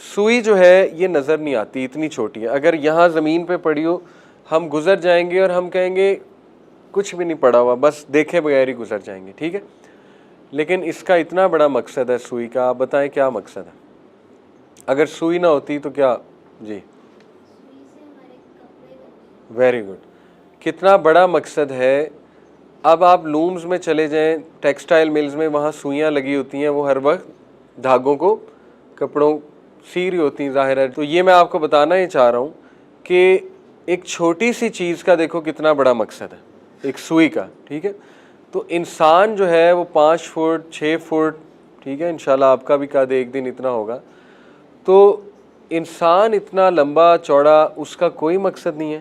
سوئی جو ہے یہ نظر نہیں آتی، اتنی چھوٹی ہے، اگر یہاں زمین پہ پڑی ہو ہم گزر جائیں گے اور ہم کہیں گے کچھ بھی نہیں پڑا ہوا، بس دیکھے بغیر ہی گزر جائیں گے، ٹھیک ہے. لیکن اس کا اتنا بڑا مقصد ہے سوئی کا. آپ بتائیں کیا مقصد ہے؟ اگر سوئی نہ ہوتی تو کیا؟ جی ویری گڈ، کتنا بڑا مقصد ہے. اب آپ لومز میں چلے جائیں، ٹیکسٹائل ملز میں، وہاں سوئیاں لگی ہوتی ہیں، وہ ہر وقت دھاگوں کو کپڑوں سی رہی ہوتی ہیں، ظاہر ہے. تو یہ میں آپ کو بتانا ہی چاہ رہا ہوں کہ ایک چھوٹی سی چیز کا دیکھو کتنا بڑا مقصد ہے ایک سوئی کا، ٹھیک ہے. تو انسان جو ہے وہ 5 فٹ 6 فٹ، ٹھیک ہے، انشاءاللہ آپ کا بھی قد ایک دن اتنا ہوگا. تو انسان اتنا لمبا چوڑا، اس کا کوئی مقصد نہیں ہے.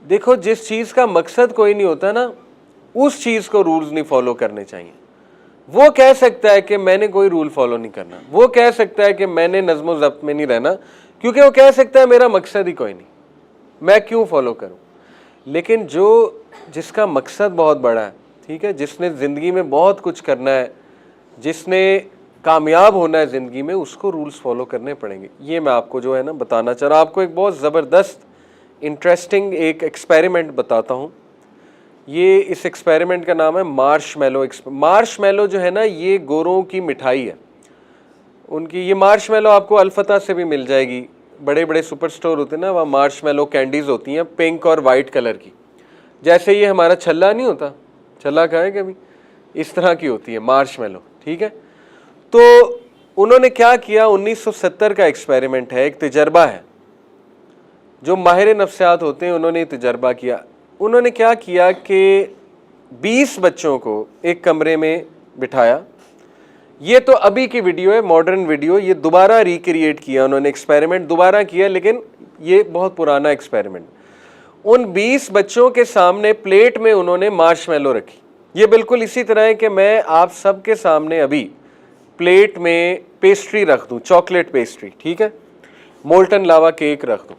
دیکھو جس چیز کا مقصد کوئی نہیں ہوتا نا، اس چیز کو رولز نہیں فالو کرنے چاہیے. وہ کہہ سکتا ہے کہ میں نے کوئی رول فالو نہیں کرنا، وہ کہہ سکتا ہے کہ میں نے نظم و ضبط میں نہیں رہنا، کیونکہ وہ کہہ سکتا ہے میرا مقصد ہی کوئی نہیں، میں کیوں فالو کروں. لیکن جس کا مقصد بہت بڑا ہے، ٹھیک ہے، جس نے زندگی میں بہت کچھ کرنا ہے، جس نے کامیاب ہونا ہے زندگی میں، اس کو رولز فالو کرنے پڑیں گے. یہ میں آپ کو جو ہے نا بتانا چاہ رہا ہوں. آپ کو ایک بہت زبردست انٹرسٹنگ ایک ایکسپیریمنٹ بتاتا ہوں. یہ اس ایکسپیریمنٹ کا نام ہے مارش میلو. مارش میلو جو ہے نا یہ گوروں کی مٹھائی ہے. ان کی یہ مارش میلو آپ کو الفتح سے بھی مل جائے گی، بڑے بڑے سپر سٹور ہوتے ہیں نا، وہاں مارش میلو کینڈیز ہوتی ہیں پنک اور وائٹ کلر کی. جیسے یہ ہمارا چھلا نہیں ہوتا، چھلا کھائے کبھی، اس طرح کی ہوتی ہے مارش میلو، ٹھیک ہے. تو انہوں نے کیا کیا، 1970 کا ایکسپیریمنٹ ہے، ایک تجربہ ہے. جو ماہر نفسیات ہوتے ہیں انہوں نے تجربہ کیا. انہوں نے کیا کیا کہ 20 بچوں کو ایک کمرے میں بٹھایا. یہ تو ابھی کی ویڈیو ہے، ماڈرن ویڈیو، یہ دوبارہ ریکریٹ کیا انہوں نے، ایکسپیریمنٹ دوبارہ کیا، لیکن یہ بہت پرانا ایکسپیریمنٹ. ان 20 بچوں کے سامنے پلیٹ میں انہوں نے مارش میلو رکھی. یہ بالکل اسی طرح ہے کہ میں آپ سب کے سامنے ابھی پلیٹ میں پیسٹری رکھ دوں، چاکلیٹ پیسٹری، ٹھیک ہے، مولٹن لاوا کیک رکھ دوں،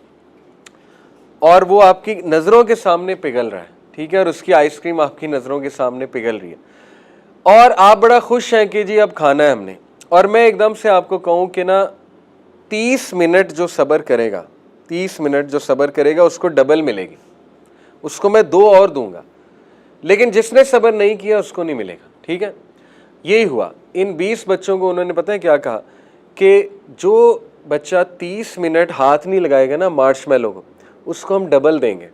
اور وہ آپ کی نظروں کے سامنے پگھل رہا ہے، ٹھیک ہے، اور اس کی آئس کریم آپ کی نظروں کے سامنے پگھل رہی ہے، اور آپ بڑا خوش ہیں کہ جی اب کھانا ہے ہم نے. اور میں ایک دم سے آپ کو کہوں کہ نا 30 منٹ جو صبر کرے گا، 30 منٹ جو صبر کرے گا اس کو ڈبل ملے گی، اس کو میں 2 اور دوں گا. لیکن جس نے صبر نہیں کیا اس کو نہیں ملے گا، ٹھیک ہے. یہی ہوا. ان 20 بچوں کو انہوں نے پتہ ہے کیا کہا کہ جو بچہ 30 منٹ ہاتھ نہیں لگائے گا نا مارش میلو کو، اس کو ہم ڈبل دیں گے،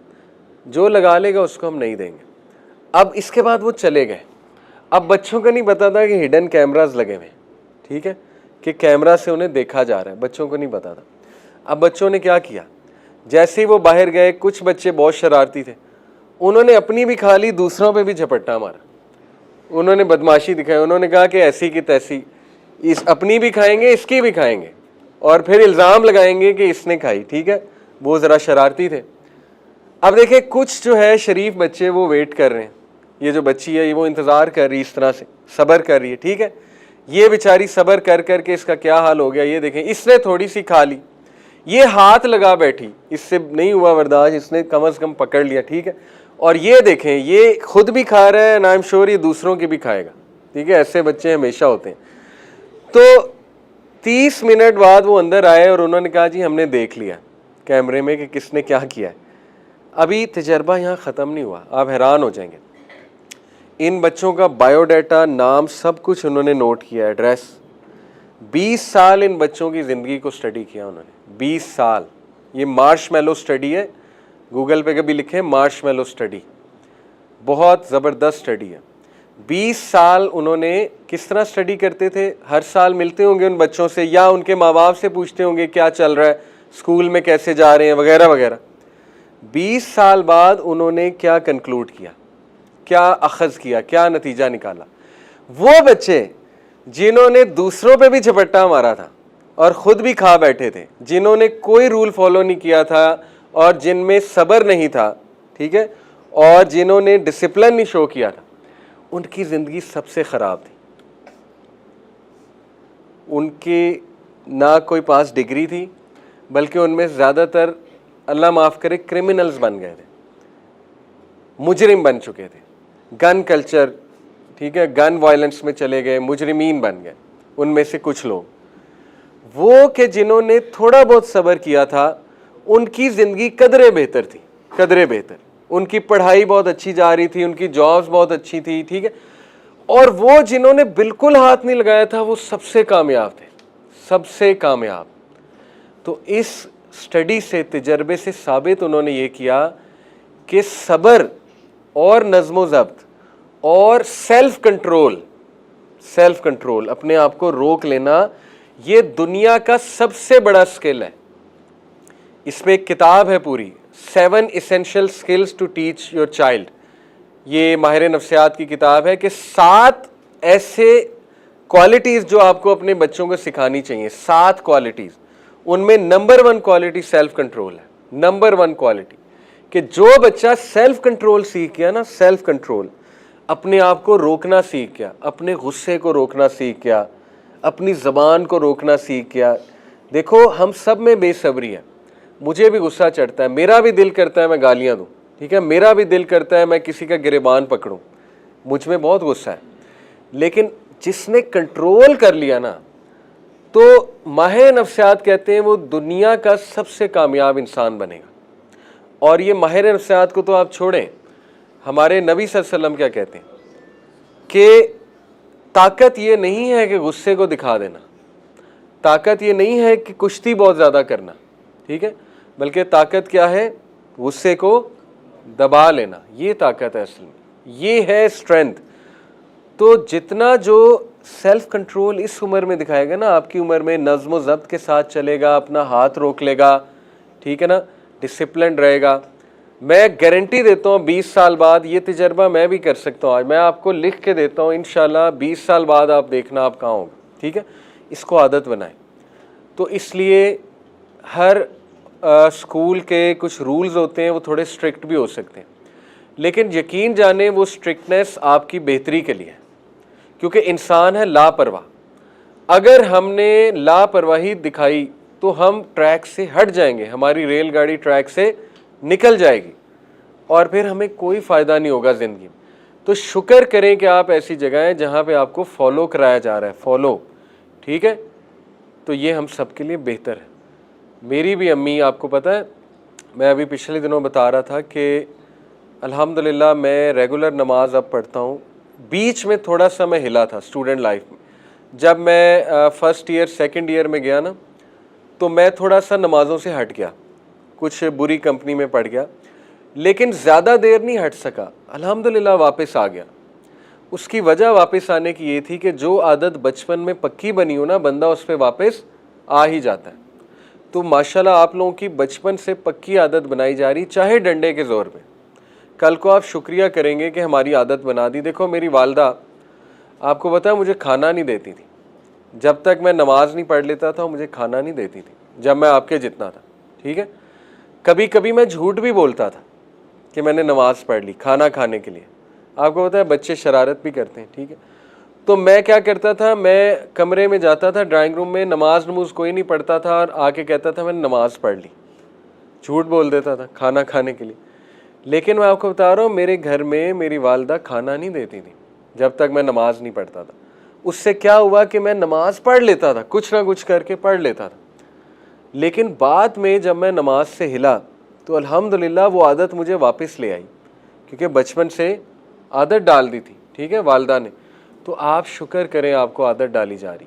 جو لگا لے گا اس کو ہم نہیں دیں گے. اب اس کے بعد وہ چلے گئے. اب بچوں کو نہیں پتا تھا کہ ہڈن کیمراز لگے ہوئے، ٹھیک ہے، کہ کیمرہ سے انہیں دیکھا جا رہا ہے، بچوں کو نہیں پتا تھا. اب بچوں نے کیا کیا، جیسے ہی وہ باہر گئے، کچھ بچے بہت شرارتی تھے، انہوں نے اپنی بھی کھا لی، دوسروں پہ بھی جھپٹا مارا. انہوں نے بدماشی دکھائی، انہوں نے کہا کہ ایسی کی تیسی، اس اپنی بھی کھائیں گے، اس کی بھی کھائیں گے، اور پھر الزام لگائیں گے کہ اس نے کھائی، ٹھیک ہے. وہ ذرا شرارتی تھے. اب دیکھیں کچھ جو ہے شریف بچے وہ ویٹ کر رہے ہیں، یہ جو بچی ہے وہ انتظار کر رہی، اس طرح سے صبر کر رہی ہے، ٹھیک ہے. یہ بیچاری صبر کر کر کے اس کا کیا حال ہو گیا، یہ دیکھیں اس نے تھوڑی سی کھا لی، یہ ہاتھ لگا بیٹھی، اس سے نہیں ہوا برداشت، اس نے کم از کم پکڑ لیا، ٹھیک ہے. اور یہ دیکھیں یہ خود بھی کھا رہا ہے، and I'm sure یہ دوسروں کی بھی کھائے گا، ٹھیک ہے. ایسے بچے ہمیشہ ہوتے ہیں. تو 30 منٹ بعد وہ اندر آئے اور انہوں نے کہا جی ہم نے دیکھ لیا کیمرے میں کہ کس نے کیا کیا ہے. ابھی تجربہ یہاں ختم نہیں ہوا، آپ حیران ہو جائیں گے. ان بچوں کا بایو ڈیٹا، نام، سب کچھ انہوں نے نوٹ کیا، ایڈریس. 20 سال ان بچوں کی زندگی کو سٹڈی کیا انہوں نے، 20 سال. یہ مارش میلو سٹڈی ہے، گوگل پہ کبھی لکھیں مارش میلو سٹڈی، بہت زبردست سٹڈی ہے. 20 سال انہوں نے کس طرح سٹڈی کرتے تھے، ہر سال ملتے ہوں گے ان بچوں سے، یا ان کے ماں باپ سے پوچھتے ہوں گے کیا چل رہا ہے، اسکول میں کیسے جا رہے ہیں، وغیرہ وغیرہ. 20 سال بعد انہوں نے کیا کنکلوڈ کیا، کیا اخذ کیا، کیا نتیجہ نکالا. وہ بچے جنہوں نے دوسروں پہ بھی جھپٹا مارا تھا اور خود بھی کھا بیٹھے تھے، جنہوں نے کوئی رول فالو نہیں کیا تھا اور جن میں صبر نہیں تھا، ٹھیک ہے، اور جنہوں نے ڈسپلن نہیں شو کیا تھا، ان کی زندگی سب سے خراب تھی. ان کی نہ کوئی پاس ڈگری تھی، بلکہ ان میں زیادہ تر، اللہ معاف کرے، کرمنلز بن گئے تھے، مجرم بن چکے تھے. گن کلچر، ٹھیک ہے، گن وائلنس میں چلے گئے، مجرمین بن گئے ان میں سے کچھ لوگ. وہ کہ جنہوں نے تھوڑا بہت صبر کیا تھا ان کی زندگی قدرے بہتر تھی, قدرے بہتر, ان کی پڑھائی بہت اچھی جا رہی تھی, ان کی جابز بہت اچھی تھی, ٹھیک ہے. اور وہ جنہوں نے بالکل ہاتھ نہیں لگایا تھا وہ سب سے کامیاب تھے, سب سے کامیاب. تو اس سٹڈی سے, تجربے سے ثابت انہوں نے یہ کیا کہ صبر اور نظم و ضبط اور سیلف کنٹرول, اپنے آپ کو روک لینا, یہ دنیا کا سب سے بڑا سکل ہے. اس پہ ایک کتاب ہے پوری, 7 Essential Skills to Teach Your Child. یہ ماہر نفسیات کی کتاب ہے کہ 7 ایسے کوالٹیز جو آپ کو اپنے بچوں کو سکھانی چاہیے, 7 کوالٹیز. ان میں نمبر 1 کوالٹی سیلف کنٹرول ہے, نمبر 1 کوالٹی. کہ جو بچہ سیلف کنٹرول سیکھ گیا نا, سیلف کنٹرول, اپنے آپ کو روکنا سیکھ گیا, اپنے غصے کو روکنا سیکھ گیا, اپنی زبان کو روکنا سیکھ گیا. دیکھو ہم سب میں بے صبری ہے, مجھے بھی غصہ چڑھتا ہے, میرا بھی دل کرتا ہے میں گالیاں دوں, ٹھیک ہے, میرا بھی دل کرتا ہے میں کسی کا گریبان پکڑوں, مجھ میں بہت غصہ ہے. لیکن جس نے کنٹرول کر لیا نا, تو ماہر نفسیات کہتے ہیں وہ دنیا کا سب سے کامیاب انسان بنے گا. اور یہ ماہر نفسیات کو تو آپ چھوڑیں, ہمارے نبی صلی اللہ علیہ وسلم کیا کہتے ہیں کہ طاقت یہ نہیں ہے کہ غصے کو دکھا دینا, طاقت یہ نہیں ہے کہ کشتی بہت زیادہ کرنا, ٹھیک ہے, بلکہ طاقت کیا ہے, غصے کو دبا لینا, یہ طاقت ہے اصل میں, یہ ہے اسٹرینتھ. تو جتنا جو سیلف کنٹرول اس عمر میں دکھائے گا نا, آپ کی عمر میں نظم و ضبط کے ساتھ چلے گا, اپنا ہاتھ روک لے گا, ٹھیک ہے نا, ڈسپلن رہے گا, میں گارنٹی دیتا ہوں 20 سال بعد, یہ تجربہ میں بھی کر سکتا ہوں, آج میں آپ کو لکھ کے دیتا ہوں, انشاءاللہ 20 سال بعد آپ دیکھنا آپ کہاں ہوگا, ٹھیک ہے. اس کو عادت بنائیں. تو اس لیے ہر اسکول کے کچھ رولز ہوتے ہیں وہ تھوڑے اسٹرکٹ بھی ہو سکتے ہیں, لیکن یقین جانیں وہ اسٹرکٹنیس آپ کی بہتری کے لیے ہے, کیونکہ انسان ہے لاپرواہ. اگر ہم نے لاپرواہی دکھائی تو ہم ٹریک سے ہٹ جائیں گے, ہماری ریل گاڑی ٹریک سے نکل جائے گی اور پھر ہمیں کوئی فائدہ نہیں ہوگا زندگی میں. تو شکر کریں کہ آپ ایسی جگہ ہیں جہاں پہ آپ کو فالو کرایا جا رہا ہے, فالو, ٹھیک ہے. تو یہ ہم سب کے لیے بہتر ہے. میری بھی امی, آپ کو پتہ ہے, میں ابھی پچھلے دنوں بتا رہا تھا کہ الحمدللہ میں ریگولر نماز اب پڑھتا ہوں. بیچ میں تھوڑا سا میں ہلا تھا اسٹوڈنٹ لائف میں, جب میں فرسٹ ایئر سیکنڈ ایئر میں گیا نا, تو میں تھوڑا سا نمازوں سے ہٹ گیا, کچھ بری کمپنی میں پڑ گیا, لیکن زیادہ دیر نہیں ہٹ سکا, الحمدللہ واپس آ گیا. اس کی وجہ واپس آنے کی یہ تھی کہ جو عادت بچپن میں پکی بنی ہو نا, بندہ اس پہ واپس آ ہی جاتا ہے. تو ماشاءاللہ آپ لوگوں کی بچپن سے پکی عادت بنائی جا رہی, چاہے ڈنڈے کے زور پہ. کل کو آپ شکریہ کریں گے کہ ہماری عادت بنا دی. دیکھو میری والدہ, آپ کو پتہ ہے, مجھے کھانا نہیں دیتی تھی جب تک میں نماز نہیں پڑھ لیتا تھا, مجھے کھانا نہیں دیتی تھی جب میں آپ کے جتنا تھا, ٹھیک ہے. کبھی کبھی میں جھوٹ بھی بولتا تھا کہ میں نے نماز پڑھ لی کھانا کھانے کے لیے. آپ کو پتہ ہے بچے شرارت بھی کرتے ہیں, ٹھیک ہے. تو میں کیا کرتا تھا, میں کمرے میں جاتا تھا ڈرائنگ روم میں, نماز کوئی نہیں پڑھتا تھا, اور آ کے کہتا تھا میں نے نماز پڑھ لی. جھوٹ بول دیتا تھا کھانا کھانے کے لیے. لیکن میں آپ کو بتا رہا ہوں, میرے گھر میں میری والدہ کھانا نہیں دیتی تھی جب تک میں نماز نہیں پڑھتا تھا. اس سے کیا ہوا کہ میں نماز پڑھ لیتا تھا, کچھ نہ کچھ کر کے پڑھ لیتا تھا. لیکن بعد میں جب میں نماز سے ہلا تو الحمدللہ وہ عادت مجھے واپس لے آئی, کیونکہ بچپن سے عادت ڈال دی تھی, ٹھیک ہے, والدہ نے. تو آپ شکر کریں آپ کو عادت ڈالی جا رہی,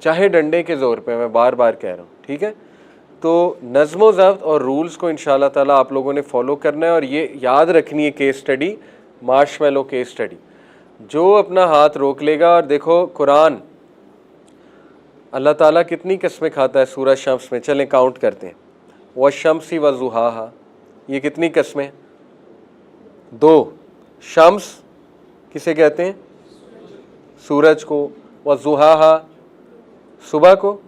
چاہے ڈنڈے کے زور پہ, میں بار بار کہہ رہا ہوں, ٹھیک ہے. تو نظم و ضبط اور رولز کو انشاءاللہ تعالیٰ آپ لوگوں نے فالو کرنا ہے, اور یہ یاد رکھنی ہے کیس اسٹڈی, مارش میلو کیس اسٹڈی. جو اپنا ہاتھ روک لے گا, اور دیکھو قرآن اللہ تعالیٰ کتنی قسمیں کھاتا ہے سورہ شمس میں, چلیں کاؤنٹ کرتے ہیں. والشمس وضحاہا, یہ کتنی قسمیں, 2. شمس کسے کہتے ہیں, سورج کو. وضحاہا صبح کو,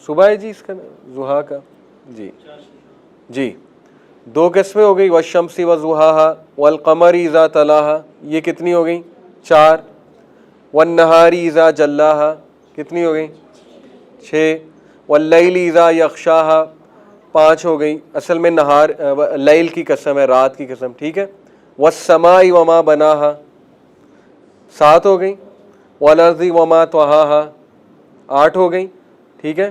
صبح ہے جی اس کا ضحیٰ کا, جی جی 2 قسمیں ہو گئی. والشمس وضحاہا والقمر اذا تلاہا, یہ کتنی ہو گئی, 4. والنہار اذا جلاہا, کتنی ہو گئی, 6. واللیل اذا یغشاہا, 5 ہو گئی. اصل میں نہار لیل کی قسم ہے, رات کی قسم, ٹھیک ہے. والسماء وما بناہا, 7 ہو گئی. والارض وما طحاہا, 8 ہو گئی, ٹھیک ہے.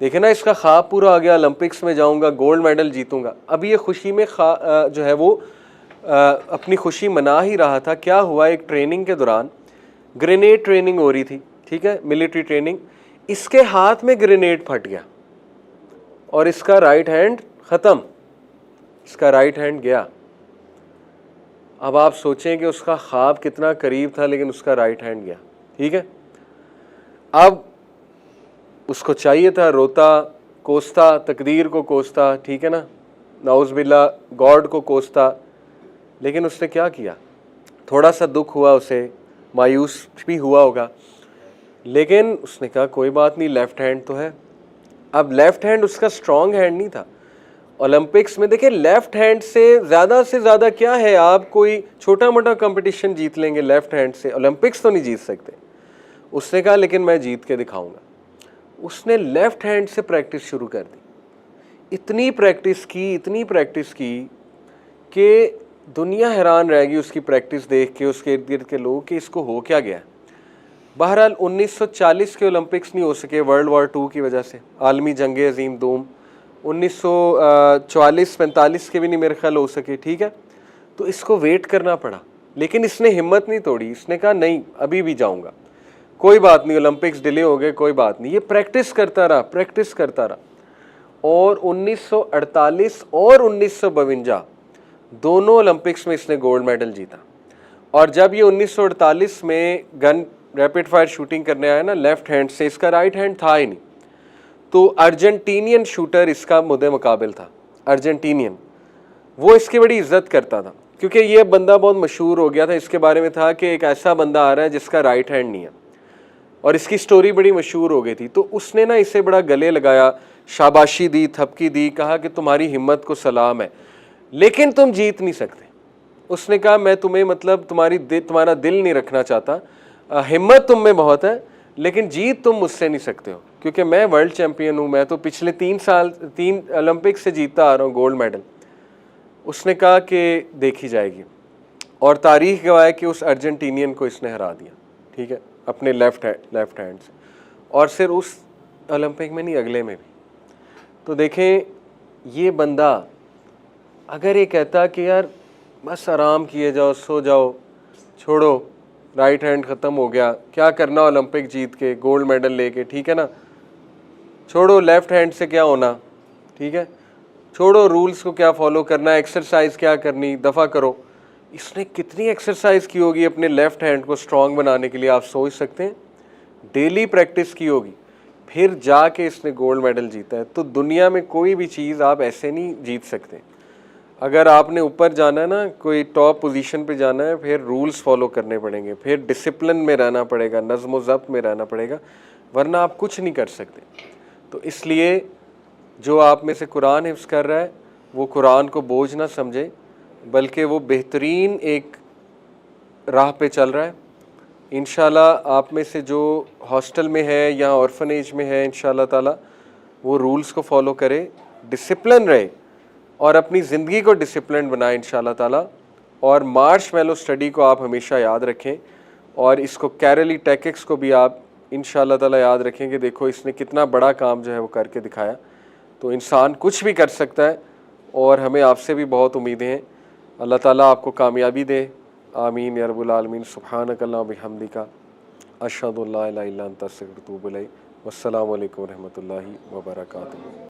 دیکھیں نا اس کا خواب پورا آ گیا, اولمپکس میں جاؤں گا, گولڈ میڈل جیتوں گا. اب یہ خوشی میں جو ہے وہ اپنی خوشی منا ہی رہا تھا. کیا ہوا, ایک ٹریننگ کے دوران گرینیڈ ٹریننگ ہو رہی تھی, ٹھیک ہے, ملٹری ٹریننگ, اس کے ہاتھ میں گرینیڈ پھٹ گیا اور اس کا رائٹ ہینڈ ختم, اس کا رائٹ ہینڈ گیا. اب آپ سوچیں کہ اس کا خواب کتنا قریب تھا لیکن اس کا رائٹ ہینڈ گیا, ٹھیک ہے. اب اس کو چاہیے تھا, روتا کوستا, تقدیر کو کوستا, ٹھیک ہے نا, نعوذ باللہ گاڈ کو کوستا, لیکن اس نے کیا کیا, تھوڑا سا دکھ ہوا اسے, مایوس بھی ہوا ہوگا, لیکن اس نے کہا کوئی بات نہیں, لیفٹ ہینڈ تو ہے. اب لیفٹ ہینڈ اس کا اسٹرانگ ہینڈ نہیں تھا. اولمپکس میں دیکھیں لیفٹ ہینڈ سے زیادہ کیا ہے, آپ کوئی چھوٹا موٹا کمپٹیشن جیت لیں گے لیفٹ ہینڈ سے, اولمپکس تو نہیں جیت سکتے. اس نے کہا لیکن میں جیت کے دکھاؤں گا. اس نے لیفٹ ہینڈ سے پریکٹس شروع کر دی. اتنی پریکٹس کی کہ دنیا حیران رہ گئی اس کی پریکٹس دیکھ کے, اس کے ارد گرد کے لوگ, کہ اس کو ہو کیا گیا. بہرحال 1940 کے اولمپکس نہیں ہو سکے ورلڈ وار 2 کی وجہ سے, عالمی جنگ عظیم دوم. 1944-45 کے بھی نہیں میرے خیال ہو سکے, ٹھیک ہے. تو اس کو ویٹ کرنا پڑا, لیکن اس نے ہمت نہیں توڑی. اس نے کہا نہیں ابھی بھی جاؤں گا, کوئی بات نہیں, اولمپکس ڈیلے ہو گئے کوئی بات نہیں. یہ پریکٹس کرتا رہا اور 1948 اور 1952 دونوں اولمپکس میں اس نے گولڈ میڈل جیتا. اور جب یہ 1948 میں گن ریپڈ فائر شوٹنگ کرنے آیا نا لیفٹ ہینڈ سے, اس کا رائٹ ہینڈ تھا ہی نہیں, تو ارجنٹینین شوٹر اس کا مد مقابل تھا, ارجنٹینین. وہ اس کی بڑی عزت کرتا تھا کیونکہ یہ بندہ بہت مشہور ہو گیا تھا, اس کے بارے میں تھا کہ ایک ایسا بندہ آ رہا ہے جس کا رائٹ ہینڈ نہیں ہے, اور اس کی سٹوری بڑی مشہور ہو گئی تھی. تو اس نے نا اسے بڑا گلے لگایا, شاباشی دی, تھپکی دی, کہا کہ تمہاری ہمت کو سلام ہے لیکن تم جیت نہیں سکتے. اس نے کہا میں تمہیں مطلب تمہارا دل نہیں رکھنا چاہتا, ہمت تم میں بہت ہے لیکن جیت تم مجھ سے نہیں سکتے ہو کیونکہ میں ورلڈ چیمپئن ہوں, میں تو پچھلے 3 اولمپکس سے جیتتا آ رہا ہوں گولڈ میڈل. اس نے کہا کہ دیکھی جائے گی, اور تاریخ گواہ ہے کہ اس ارجنٹینین کو اس نے ہرا دیا, ٹھیک ہے, اپنے لیفٹ ہینڈ سے. اور صرف اس اولمپک میں نہیں اگلے میں بھی. تو دیکھیں یہ بندہ اگر یہ کہتا کہ یار بس آرام کیے جاؤ, سو جاؤ, چھوڑو, رائٹ ہینڈ ختم ہو گیا, کیا کرنا اولمپک جیت کے گولڈ میڈل لے کے, ٹھیک ہے نا, چھوڑو لیفٹ ہینڈ سے کیا ہونا, ٹھیک ہے, چھوڑو رولز کو کیا فالو کرنا, ایکسرسائز کیا کرنی, دفع کرو. اس نے کتنی ایکسرسائز کی ہوگی اپنے لیفٹ ہینڈ کو اسٹرانگ بنانے کے لیے, آپ سوچ سکتے ہیں. ڈیلی پریکٹس کی ہوگی, پھر جا کے اس نے گولڈ میڈل جیتا ہے. تو دنیا میں کوئی بھی چیز آپ ایسے نہیں جیت سکتے. اگر آپ نے اوپر جانا ہے نا, کوئی ٹاپ پوزیشن پہ جانا ہے, پھر رولز فالو کرنے پڑیں گے, پھر ڈسپلن میں رہنا پڑے گا, نظم و ضبط میں رہنا پڑے گا, ورنہ آپ کچھ نہیں کر سکتے. تو اس لیے جو آپ میں سے قرآن حفظ کر رہا ہے وہ قرآن کو بوجھ نہ سمجھے, بلکہ وہ بہترین ایک راہ پہ چل رہا ہے. انشاءاللہ آپ میں سے جو ہاسٹل میں ہے یا اورفنیج میں ہے, انشاءاللہ تعالی وہ رولز کو فالو کرے, ڈسپلن رہے اور اپنی زندگی کو ڈسپلن بنائے انشاءاللہ تعالی. اور مارش میلو اسٹڈی کو آپ ہمیشہ یاد رکھیں, اور اس کو کیرلی ٹیککس کو بھی آپ انشاءاللہ تعالی یاد رکھیں کہ دیکھو اس نے کتنا بڑا کام جو ہے وہ کر کے دکھایا. تو انسان کچھ بھی کر سکتا ہے, اور ہمیں آپ سے بھی بہت امیدیں ہیں. اللہ تعالیٰ آپ کو کامیابی دے, آمین یا رب العالمین. سبحانک اللہم و بحمدک, اشہد ان لا الہ الا انت استغفرک و اتوب الیک. والسلام علیکم ورحمۃ اللہ وبرکاتہ.